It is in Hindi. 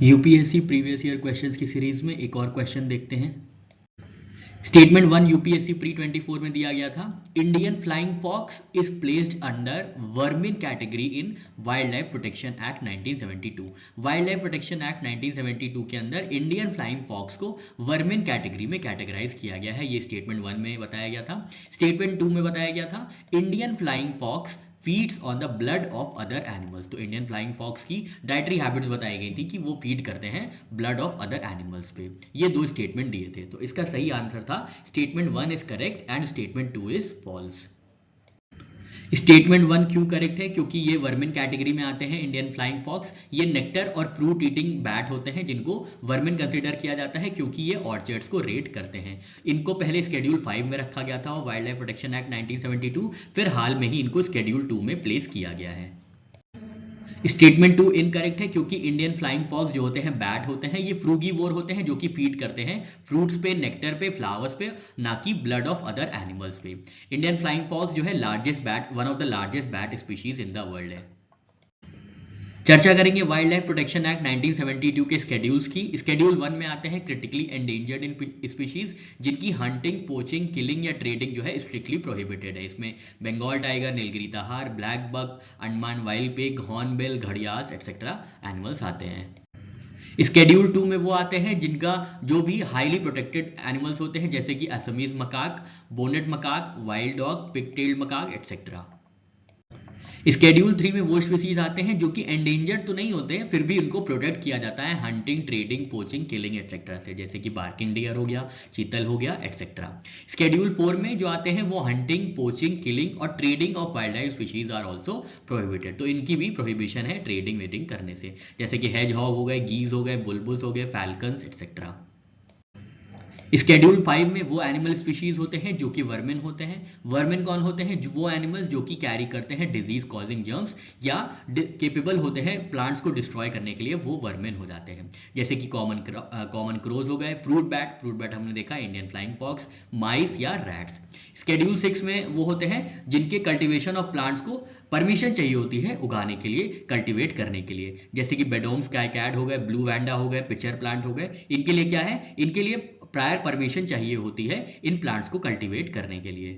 यूपीएससी प्रीवियस ईयर क्वेश्चंस की सीरीज में एक और क्वेश्चन देखते हैं। स्टेटमेंट 1 यूपीएससी प्री 24 में दिया गया था, Indian flying fox is placed under vermin category in wild life protection act 1972। Wild life protection act 1972 के अंदर इंडियन फ्लाइंग फॉक्स को वर्मिन कैटेगरी में कैटेगराइज किया गया है। ये स्टेटमेंट 1 में बताया गया था। स्टेटमेंट 2 में बताया गया था, Indian flying fox feeds on the blood of other animals. तो इंडियन फ्लाइंग फॉक्स की डाइटरी हैबिट्स बताई गई थी कि वो फीड करते हैं ब्लड ऑफ अदर एनिमल्स पे। ये दो स्टेटमेंट दिए थे, तो इसका सही आंसर था statement 1 is correct and statement 2 is false. Statement 1 क्यों करेक्ट है? क्योंकि ये वर्मिन कैटेगरी में आते हैं इंडियन फ्लाइंग फॉक्स। ये नेक्टर और फ्रूट ईटिंग बैट होते हैं जिनको वर्मिन कंसीडर किया जाता है क्योंकि ये ऑर्चर्ड्स को रेड करते हैं। इनको पहले स्केड्यूल 5 में रखा गया था वाइल्ड लाइफ प्रोटेक्शन एक्ट 1972, फिर हाल में ही इनको स्केड्यूल 2 में प्लेस किया गया है। स्टेटमेंट 2 इनकरेक्ट है क्योंकि इंडियन फ्लाइंग फॉक्स जो होते हैं बैट होते हैं, ये फ्रूगीवोर होते हैं जो कि फीड करते हैं फ्रूट्स पे, नेक्टर पे, फ्लावर्स पे, ना कि ब्लड ऑफ अदर एनिमल्स पे। इंडियन फ्लाइंग फॉक्स जो है largest bat, one of the largest bat species in the world है। चर्चा करेंगे वाइल्ड लाइफ प्रोटेक्शन एक्ट 1972 के स्केड्यूल्स की। स्केड्यूल 1 में आते हैं क्रिटिकली एंडेंजर्ड इन स्पीशीज जिनकी हंटिंग, पोचिंग, किलिंग या ट्रेडिंग जो है स्ट्रिक्टली प्रोहिबिटेड है। इसमें Bengal tiger, Nilgiri tahr, black buck, Andaman wild pig, hornbill, घड़ियाल एक्सेट्रा एनिमल्स आते हैं। स्केड्यूल 2 में वो आते हैं जिनका जो भी हाईली प्रोटेक्टेड एनिमल्स होते हैं जैसे कि Assamese macaque, bonnet macaque, wild dog, pigtailed macaque etcetera. Schedule 3 में वो स्पीसीज आते हैं जो कि एंडेंजर्ड तो नहीं होते हैं, फिर भी उनको प्रोटेक्ट किया जाता है hunting, trading, poaching, killing etcetera से, जैसे कि बार्किंग डियर हो गया, चीतल हो गया एक्सेट्रा। स्केड्यूल 4 में जो आते हैं वो हंटिंग, पोचिंग, किलिंग और trading of wild life species are also prohibited. तो इनकी भी प्रोहिबिशन है ट्रेडिंग वेडिंग करने से, जैसे कि हेज हॉग हो गए, गीज हो गए, बुलबुल्स हो गए, फैल्कन्स एक्सेट्रा। स्केड्यूल 5 में वो एनिमल स्पीशीज होते हैं जो कि वर्मिन होते हैं। वर्मिन कौन होते हैं? जो वो एनिमल्स जो कि कैरी करते हैं डिजीज कॉजिंग जर्म्स या केपेबल होते हैं प्लांट्स को डिस्ट्रॉय करने के लिए, वो वर्मिन हो जाते हैं, जैसे कि कॉमन क्रोज हो गए, फ्रूट बैट हमने देखा, इंडियन फ्लाइंग फॉक्स, माइस या रैट्स। स्केड्यूल 6 में वो होते हैं जिनके कल्टिवेशन ऑफ प्लांट्स को परमिशन चाहिए होती है उगाने के लिए, कल्टीवेट करने के लिए, जैसे कि बेडोम्स कैट हो गए, ब्लू वैंडा हो गए, पिचर प्लांट हो गए। इनके लिए क्या है? इनके लिए प्रायर परमिशन चाहिए होती है इन प्लांट्स को कल्टीवेट करने के लिए।